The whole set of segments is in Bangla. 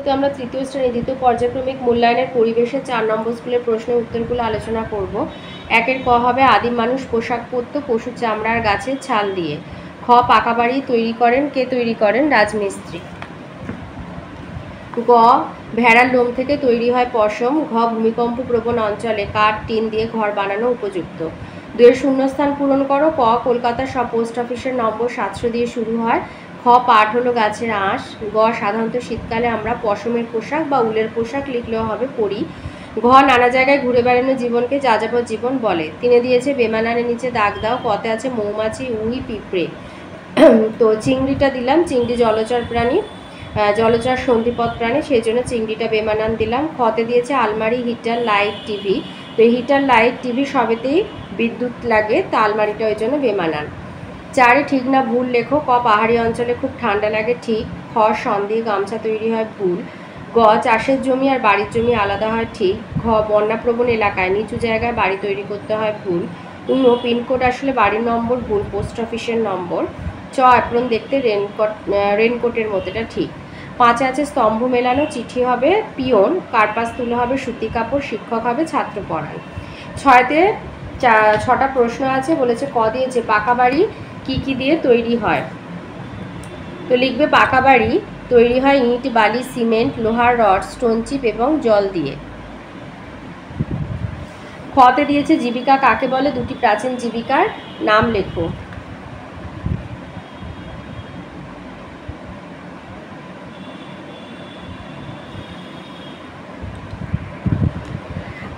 ভিডিওতে আমরা তৃতীয় শ্রেণী দ্বিতীয় পর্যায়ক্রমিক মূল্যায়নের পরিবেশের 4 নম্বর স্কুলের প্রশ্নের উত্তরগুলো আলোচনা করব। একের ক হবে আদিম মানুষ পোশাক পরত পশু চামড়ার গাছের ছাল দিয়ে। খ পাকা বাড়ি তৈরি করেন কে তৈরি করেন? রাজমিস্ত্রি। গ ভেড়ার লোম থেকে তৈরি হয় পশম। ঘ ভূমিকম্প প্রবণ অঞ্চলে কাঠ টিন দিয়ে ঘর বানানো উপযুক্ত। 2 শূন্যস্থান পূরণ করো। ক কলকাতার সব পোস্ট অফিসের নম্বর 700 দিয়ে শুরু হয়। খ পাট হলো গাছের আঁশ। গ সাধারণত শীতকালে আমরা পশমের পোশাক বা উলের পোশাক লিখলেও হবে পরি। ঘ নানা জায়গায় ঘুরে বেড়ানো জীবনকে যাযাবর জীবন বলে। তিনে দিয়েছে বেমানানের নিচে দাগ দাও। কতে আছে মৌমাছি উই পিঁপড়ে। তো চিংড়িটা দিলাম, চিংড়ি জলচর প্রাণী, জলচর সন্ধিপদ প্রাণী, সেই জন্য চিংড়িটা বেমানান দিলাম। খতে দিয়েছে আলমারি হিটার লাইট টিভি। তো হিটার লাইট টিভি সবেতেই বিদ্যুৎ লাগে, তা আলমারিটা ওই জন্য বেমানান। 4 ঠিক না ভুল লেখো। ক পাহাড়ি অঞ্চলে খুব ঠান্ডা লাগে ঠিক। খ শন দিয়ে গামছা তৈরি হয় ভুল। গ চাষের জমি আর বাড়ির জমি আলাদা হয় ঠিক। ঘ বন্যাপ্রবণ এলাকায় নিচু জায়গায় বাড়ি তৈরি করতে হয় ভুল। পিনকোড আসলে বাড়ির নম্বর ভুল, পোস্ট অফিসের নম্বর। চ অ্যাপ্রন দেখতে রেনকোটের মতো, এটা ঠিক। 5 আছে স্তম্ভ মেলানো, চিঠি হবে পিয়ন, কার্পাস তুলে হবে সুতি কাপড়, শিক্ষক হবে ছাত্র পড়ান। 6তে 6টা প্রশ্ন আছে, বলেছে ক দিয়েছে পাকা বাড়ি কি দিয়ে তৈরি হয়। তো লিখবে পাকা বাড়ি তৈরি হয় ইট বালি সিমেন্ট লোহার রড স্টোন চিপ এবং জল দিয়ে। খতে দিয়েছে জীবিকা কাকে বলে, দুটি প্রাচীন জীবিকার নাম লেখো।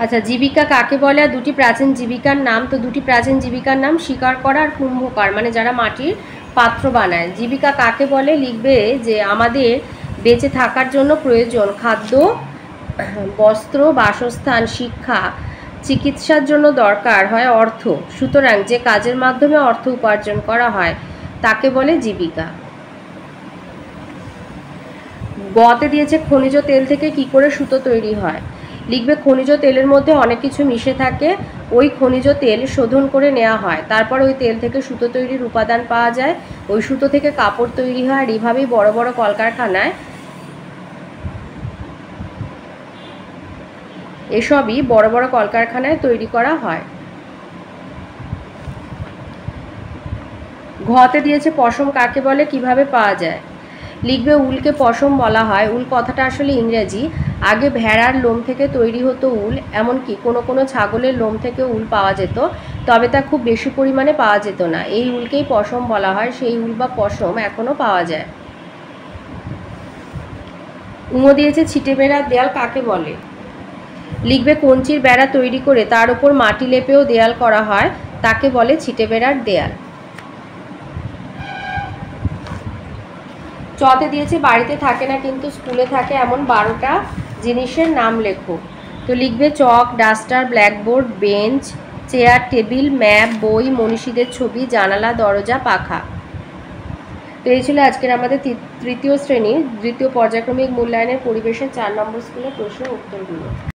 আচ্ছা, জীবিকা কাকে বলে আর দুটি প্রাচীন জীবিকার নাম। তো দুটি প্রাচীন জীবিকার নাম শিকার করা আর কুম্ভকার, মানে যারা মাটির পাত্র বানায়। জীবিকা কাকে বলে লিখবে যে আমাদের বেঁচে থাকার জন্য প্রয়োজন খাদ্য, বস্ত্র, বাসস্থান, শিক্ষা, চিকিৎসার জন্য দরকার হয় অর্থ। সুতরাং যে কাজের মাধ্যমে অর্থ উপার্জন করা হয় তাকে বলে জীবিকা। গতে দিয়েছে খনিজ তেল থেকে কি করে সুতো তৈরি হয়। লিখবে খনিজ তেলের মধ্যে অনেক কিছু মিশে থাকে, ওই খনিজ তেল শোধন করে নেওয়া হয়, তারপর ওই তেল থেকে সুতো তৈরির উপাদান পাওয়া যায়, ওই সুতো থেকে কাপড় তৈরি হয়। আর এইভাবেই বড় বড় কলকারখানায় এসবই বড় বড় কলকারখানায় তৈরি করা হয়। ঘতে দিয়েছে পশম কাকে বলে কিভাবে পাওয়া যায়। লিখবে উলকে পশম বলা হয়। উল কথাটা আসলে ইংরেজি। আগে ভেড়ার লোম থেকে তৈরি হতো উল, এমনকি কোনো ছাগলের লোম থেকে উল পাওয়া যেত, তবে তা খুব বেশি পরিমাণে পাওয়া যেত না। এই উলকেই পশম বলা হয়। সেই উল বা পশম এখনও পাওয়া যায়। উঙো দিয়েছে ছিটে বেড়ার দেয়াল কাকে বলে। লিখবে কঞ্চির বেড়া তৈরি করে তার উপর মাটি লেপেও দেয়াল করা হয়, তাকে বলে ছিটে বেড়ার দেয়াল। চতে দিয়েছে বাড়িতে থাকে না কিন্তু স্কুলে থাকে এমন 12টা জিনিসের নাম লেখো। তো লিখবে chalk, duster, blackboard, bench, chair, table, map, বই, মনীষীদের ছবি, জানালা, দরজা, পাখা। তো এই ছিল আজকের আমাদের তৃতীয় শ্রেণীর দ্বিতীয় পর্যায়ক্রমিক মূল্যায়নের পরিবেশের 4 নম্বর স্কুলের প্রশ্নের উত্তরগুলো।